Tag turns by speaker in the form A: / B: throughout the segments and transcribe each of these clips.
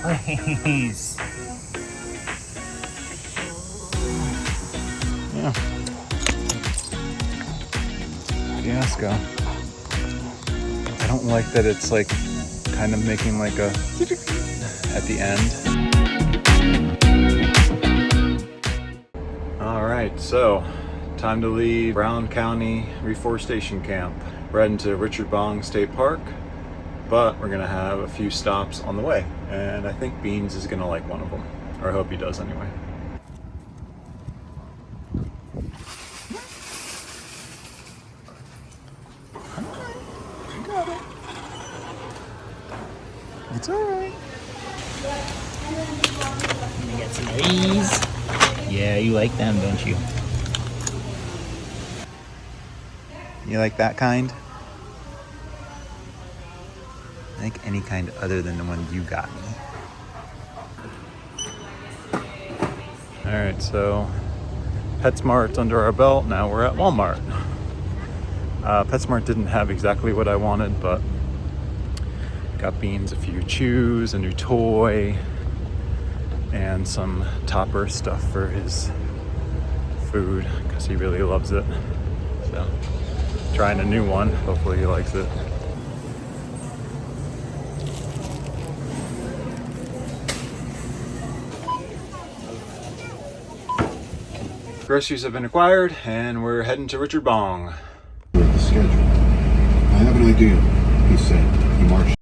A: Please.
B: Yeah. Fiasco. I don't like that it's like kind of making like a at the end. All right, so time to leave Brown County Reforestation Camp. We're heading to Richard Bong State Park, but we're gonna have a few stops on the way, and I think Beans is gonna like one of them, or I hope he does anyway. It's all right.
A: You get some of these. Yeah, you like them, don't you?
B: You like that kind? I like any kind other than the one you got me. All right, so Petsmart's under our belt. Now we're at Walmart. Petsmart didn't have exactly what I wanted, but got Beans a few chews, a new toy, and some topper stuff for his food because he really loves it. So trying a new one. Hopefully he likes it. Groceries have been acquired, and we're heading to Richard Bong.
C: The schedule. I have an idea, he said. He marched.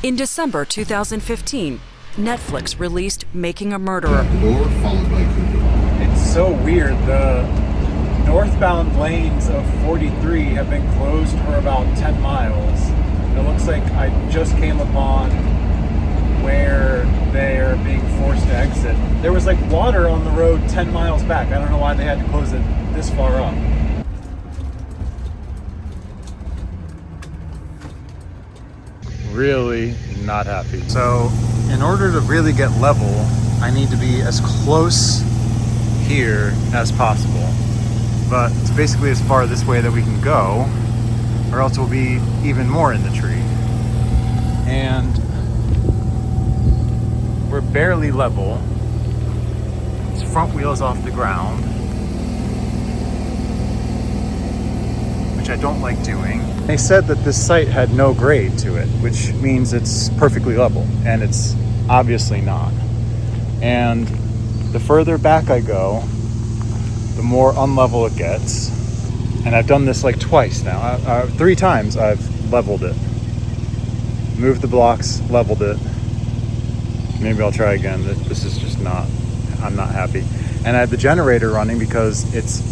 D: In December 2015, Netflix released Making a Murderer.
C: The door, followed by Cooper.
B: It's so weird. The northbound lanes of 43 have been closed for about 10 miles. It looks like I just came upon where they're being forced to exit. There was like water on the road 10 miles back. I don't know why they had to close it this far up. Really not happy. So in order to really get level, I need to be as close here as possible. But it's basically as far this way that we can go, or else we'll be even more in the tree. And we're barely level. His front wheel's off the ground, which I don't like doing. They said that this site had no grade to it, which means it's perfectly level, and it's obviously not. And the further back I go, the more unlevel it gets. And I've done this like twice now. 3 times I've leveled it. Moved the blocks, leveled it. Maybe I'll try again. This is just not, I'm not happy. And I have the generator running because it's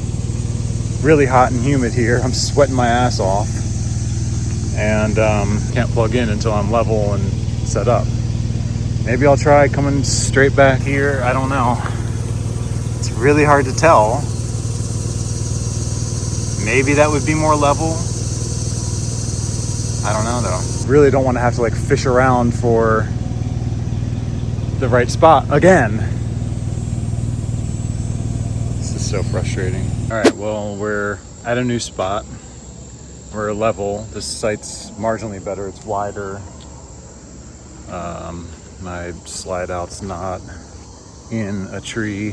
B: really hot and humid here. I'm sweating my ass off. And can't plug in until I'm level and set up. Maybe I'll try coming straight back here. I don't know. It's really hard to tell. Maybe that would be more level. I don't know though. Really don't want to have to like fish around for the right spot again. This is so frustrating. All right, well, we're at a new spot. We're level. This site's marginally better. It's wider. My slide out's not in a tree.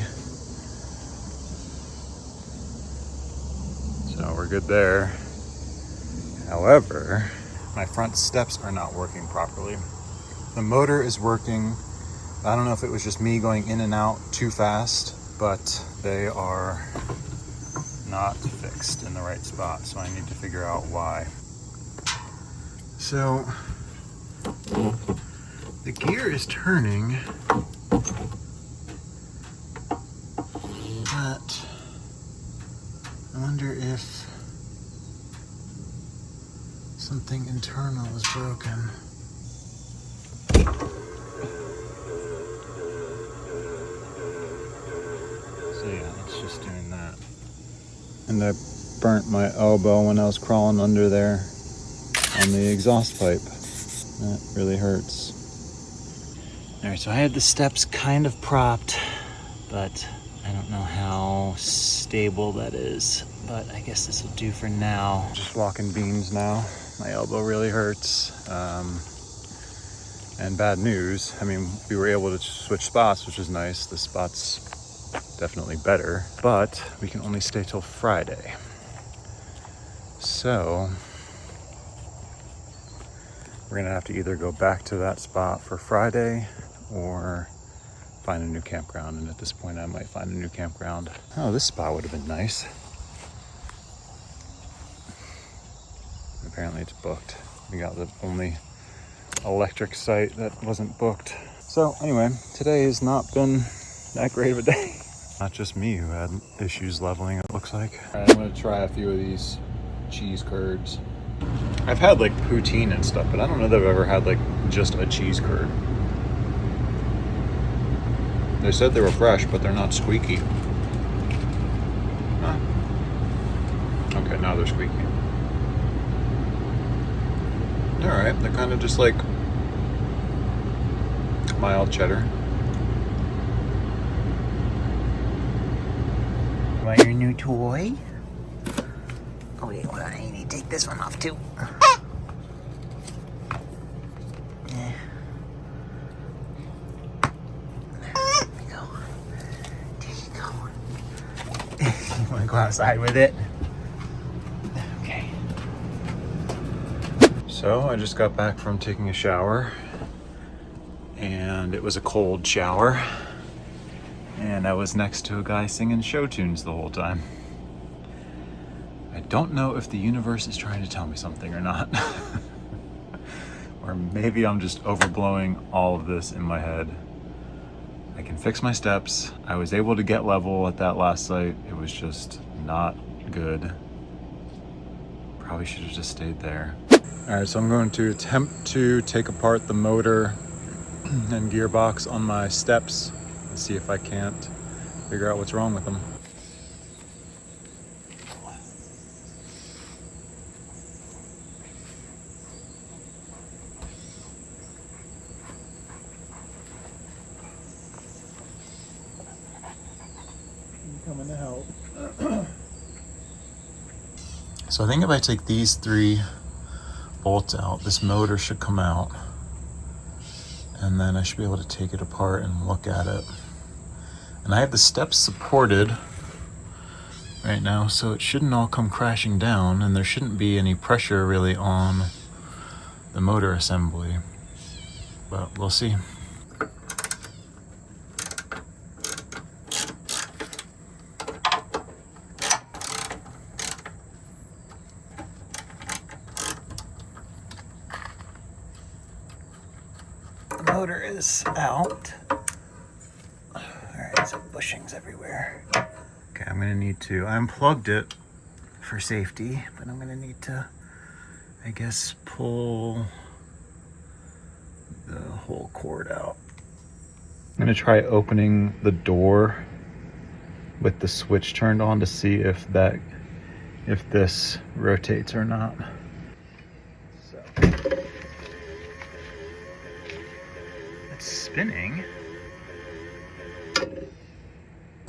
B: So we're good there. However, my front steps are not working properly. The motor is working. I don't know if it was just me going in and out too fast, but they are not fixed in the right spot, so I need to figure out why. So the gear is turning, but I wonder if something internal is broken. So yeah, it's just doing that. And I burnt my elbow when I was crawling under there on the exhaust pipe. That really hurts. All right, so I had the steps kind of propped, but I don't know how stable that is. But I guess this will do for now. Just walking Beans now. My elbow really hurts. And bad news, I mean, we were able to switch spots, which is nice. The spot's definitely better, but we can only stay till Friday. So we're gonna have to either go back to that spot for Friday or find a new campground. And at this point, I might find a new campground. Oh, this spot would have been nice. Apparently it's booked. We got the only electric site that wasn't booked. So anyway, today has not been that great of a day. Not just me who had issues leveling, it looks like. All right, I'm gonna try a few of these cheese curds. I've had like poutine and stuff, but I don't know that I've ever had like just a cheese curd. They said they were fresh, but they're not squeaky. Huh. Okay, now they're squeaky. All right, they're kind of just like mild cheddar.
A: Want your new toy? Oh wait, hold on, I need to take this one off too. Yeah. There we go. There you go. You wanna go outside with it? Okay.
B: So I just got back from taking a shower, and it was a cold shower, and I was next to a guy singing show tunes the whole time. I don't know if the universe is trying to tell me something or not. Or maybe I'm just overblowing all of this in my head. I can fix my steps. I was able to get level at that last site. It was just not good. Probably should have just stayed there. All right, so I'm going to attempt to take apart the motor and gearbox on my steps and see if I can't figure out what's wrong with them. Coming to help. So I think if I take these 3 bolts out, this motor should come out, and then I should be able to take it apart and look at it. And I have the steps supported right now, so it shouldn't all come crashing down, and there shouldn't be any pressure really on the motor assembly, but we'll see. Motor is out. Alright, so bushings everywhere. Okay, I'm gonna need to, I unplugged it for safety, but I'm gonna need to, I guess, pull the whole cord out. I'm gonna try opening the door with the switch turned on to see if this rotates or not. So. Spinning. All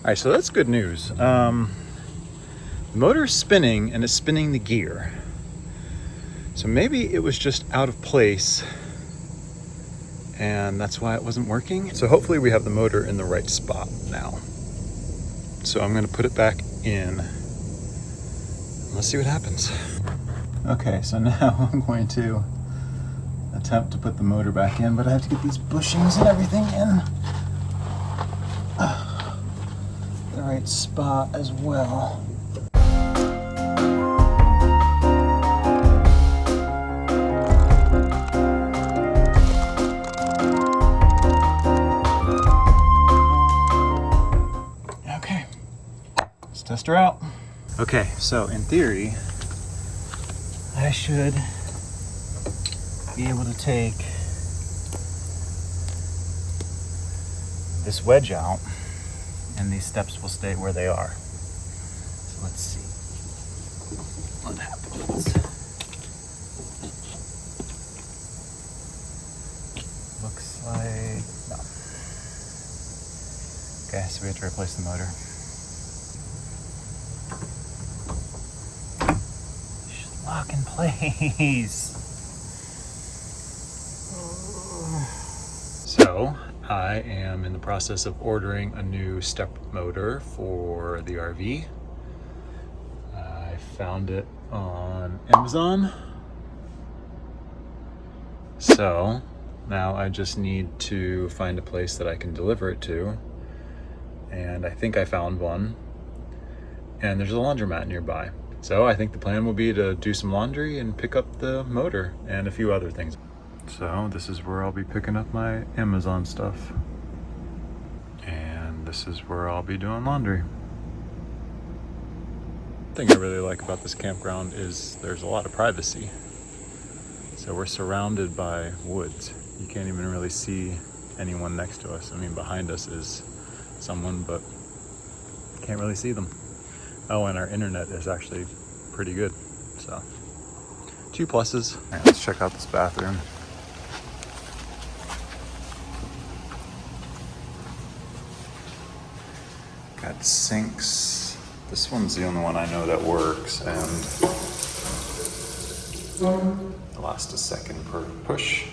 B: right, so that's good news. The motor is spinning, and it's spinning the gear. So maybe it was just out of place, and that's why it wasn't working. So hopefully we have the motor in the right spot now. So I'm gonna put it back in. Let's see what happens. Okay, so now I'm going to attempt to put the motor back in, but I have to get these bushings and everything in the right spot as well. Okay, let's test her out. Okay, so in theory, I should be able to take this wedge out, and these steps will stay where they are. So let's see what happens. Looks like no. Okay, so we have to replace the motor. Should lock in place. So I am in the process of ordering a new step motor for the RV. I found it on Amazon. So now I just need to find a place that I can deliver it to. And I think I found one. And there's a laundromat nearby. So I think the plan will be to do some laundry and pick up the motor and a few other things. So this is where I'll be picking up my Amazon stuff. And this is where I'll be doing laundry. The thing I really like about this campground is there's a lot of privacy. So we're surrounded by woods. You can't even really see anyone next to us. I mean, behind us is someone, but you can't really see them. Oh, and our internet is actually pretty good. So, 2 pluses. All right, let's check out this bathroom. Got sinks. This one's the only one I know that works, and it lasts a second per push.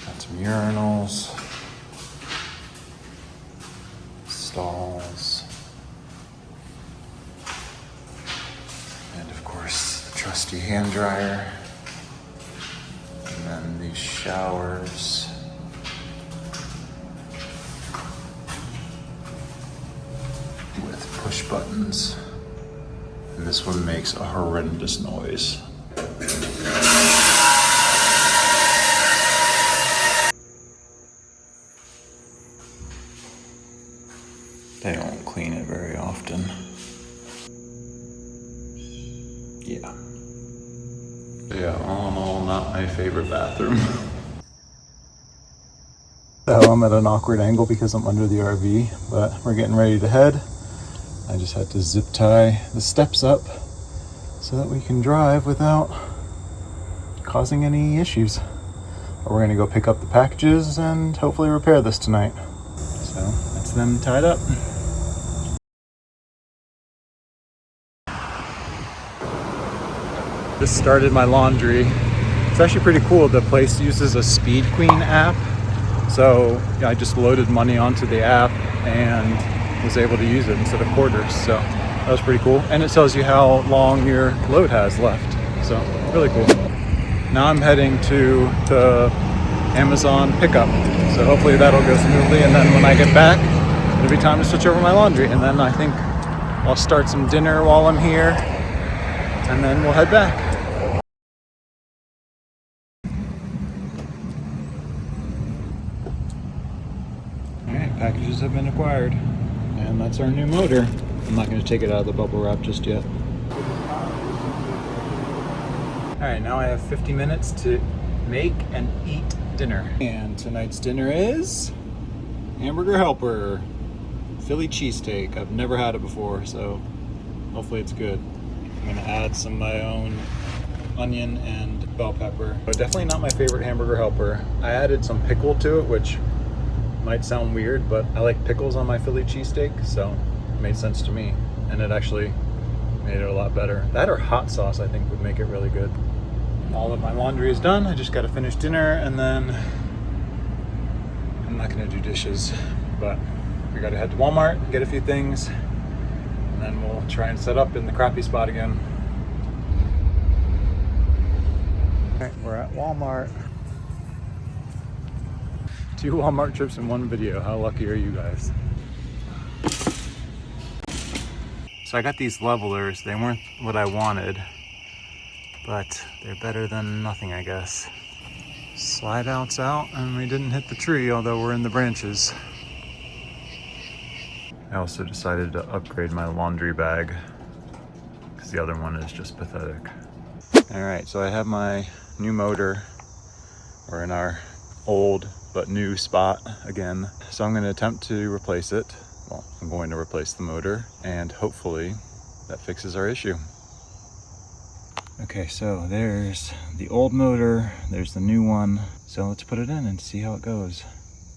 B: Got some urinals, stalls, and of course the trusty hand dryer, and then these showers. With push buttons, and this one makes a horrendous noise. They don't clean it very often. Yeah, all in all, not my favorite bathroom. So I'm at an awkward angle because I'm under the RV, but we're getting ready to head. I just had to zip tie the steps up so that we can drive without causing any issues. But we're gonna go pick up the packages and hopefully repair this tonight. So that's them tied up. Just started my laundry. It's actually pretty cool. The place uses a Speed Queen app. So I just loaded money onto the app and was able to use it instead of quarters. So that was pretty cool. And it tells you how long your load has left. So really cool. Now I'm heading to the Amazon pickup. So hopefully that'll go smoothly. And then when I get back, it'll be time to switch over my laundry. And then I think I'll start some dinner while I'm here. And then we'll head back. Alright, packages have been acquired. And that's our new motor. I'm not going to take it out of the bubble wrap just yet. Alright, now I have 50 minutes to make and eat dinner. And tonight's dinner is hamburger helper, Philly cheesesteak. I've never had it before, so hopefully it's good. I'm going to add some of my own onion and bell pepper. But definitely not my favorite hamburger helper. I added some pickle to it, which might sound weird, but I like pickles on my Philly cheesesteak, so it made sense to me. And it actually made it a lot better. That or hot sauce, I think, would make it really good. All of my laundry is done. I just got to finish dinner, and then I'm not going to do dishes, but we got to head to Walmart and get a few things, and then we'll try and set up in the crappy spot again. All right, we're at Walmart. 2 Walmart trips in 1 video. How lucky are you guys? So I got these levelers. They weren't what I wanted, but they're better than nothing, I guess. Slide outs out, and we didn't hit the tree, although we're in the branches. I also decided to upgrade my laundry bag because the other one is just pathetic. All right, so I have my new motor. We're in our old but new spot again. So I'm going to attempt to replace it. Well, I'm going to replace the motor, and hopefully that fixes our issue. Okay, so there's the old motor, there's the new one. So let's put it in and see how it goes.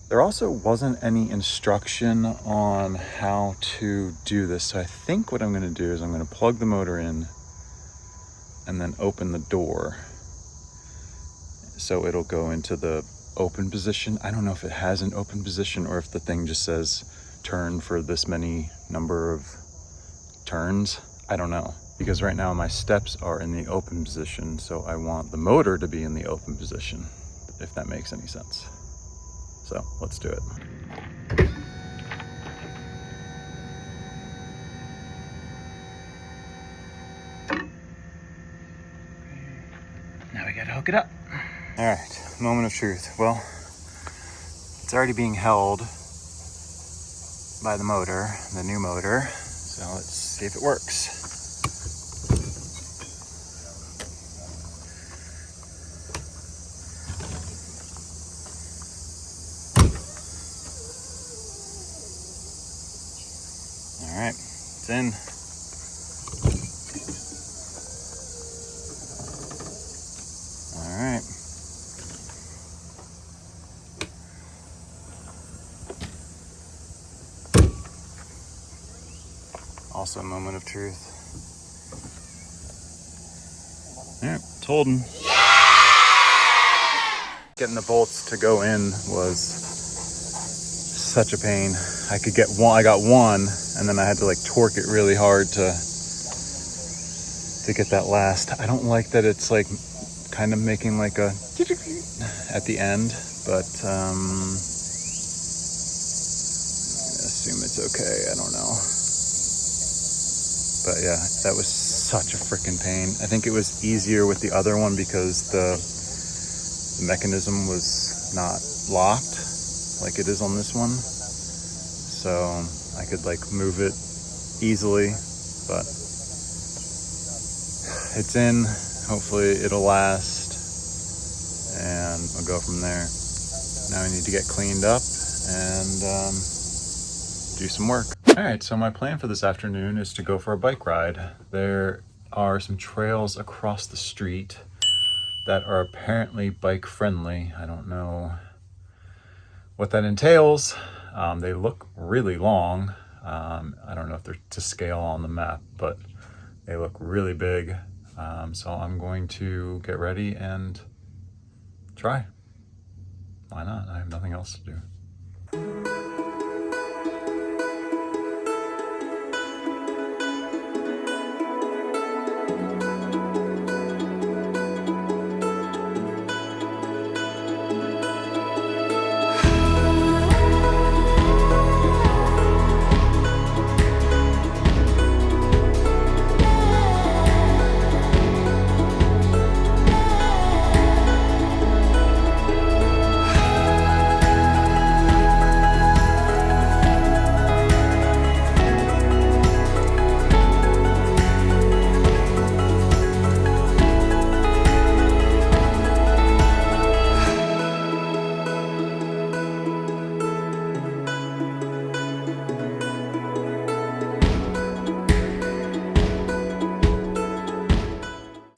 B: There also wasn't any instruction on how to do this. So I think what I'm going to do is I'm going to plug the motor in and then open the door. So it'll go into the open position. I don't know if it has an open position or if the thing just says turn for this many number of turns. I don't know, because right now my steps are in the open position, so I want the motor to be in the open position, if that makes any sense. So let's do it.
A: Now we gotta hook it up.
B: All right, moment of truth. Well, it's already being held by the motor, the new motor. So let's see if it works. All right, it's in. All right. Also a moment of truth. All right, it's holding. Getting the bolts to go in was such a pain. I got one, and then I had to like torque it really hard to get that last. I don't like that it's like kind of making like a at the end, but assume it's okay. I don't know. But yeah, that was such a freaking pain. I think it was easier with the other one because the mechanism was not locked like it is on this one. So I could like move it easily, but it's in. Hopefully it'll last and we'll go from there. Now I need to get cleaned up and do some work. All right, so my plan for this afternoon is to go for a bike ride. There are some trails across the street that are apparently bike friendly. I don't know what that entails. They look really long. I don't know if they're to scale on the map, but they look really big. So I'm going to get ready and try. Why not? I have nothing else to do.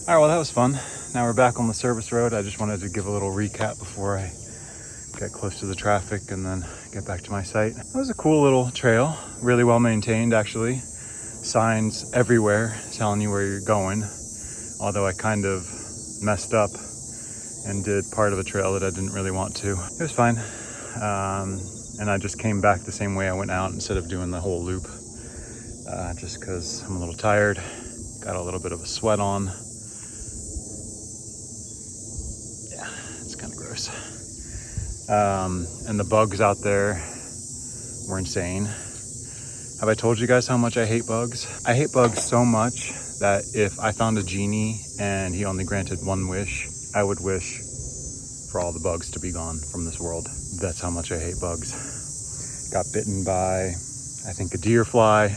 B: All right, well, that was fun. Now we're back on the service road. I just wanted to give a little recap before I get close to the traffic and then get back to my site. That was a cool little trail, really well maintained actually. Signs everywhere telling you where you're going, although I kind of messed up and did part of a trail that I didn't really want to. It was fine. And I just came back the same way I went out instead of doing the whole loop, just because I'm a little tired, got a little bit of a sweat on. And the bugs out there were insane. Have I told you guys how much I hate bugs? I hate bugs so much that if I found a genie and he only granted one wish, I would wish for all the bugs to be gone from this world. That's how much I hate bugs. Got bitten by, I think, a deer fly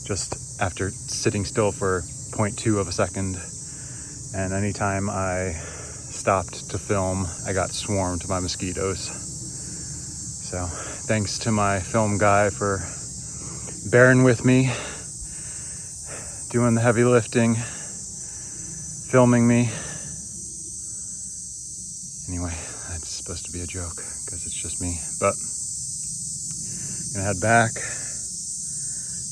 B: just after sitting still for 0.2 of a second. And anytime I stopped to film, I got swarmed by mosquitoes. So thanks to my film guy for bearing with me, doing the heavy lifting, filming me. Anyway, that's supposed to be a joke because it's just me, but I'm gonna head back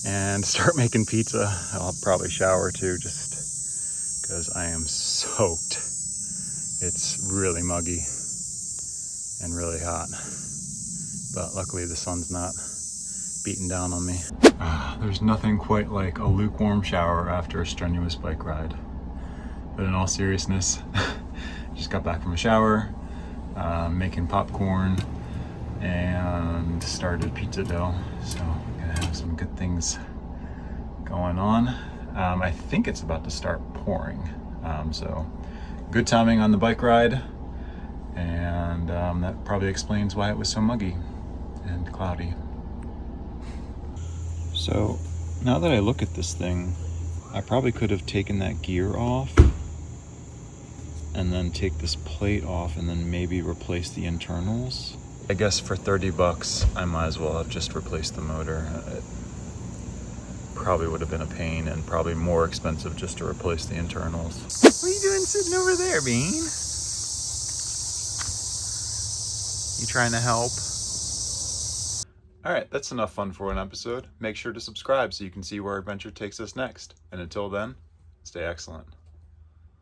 B: and start making pizza. I'll probably shower too, just because I am soaked. It's really muggy. and really hot. But luckily the sun's not beating down on me. There's nothing quite like a lukewarm shower after a strenuous bike ride. But in all seriousness, just got back from a shower, making popcorn, and started pizza dough. So I'm gonna have some good things going on. I think it's about to start pouring. So good timing on the bike ride. And that probably explains why it was so muggy and cloudy. So now that I look at this thing, I probably could have taken that gear off and then take this plate off and then maybe replace the internals. I guess for 30 bucks, I might as well have just replaced the motor. It probably would have been a pain and probably more expensive just to replace the internals. What are you doing sitting over there, Bean? You trying to help? All right, that's enough fun for one episode. Make sure to subscribe so you can see where our adventure takes us next. And until then, stay excellent.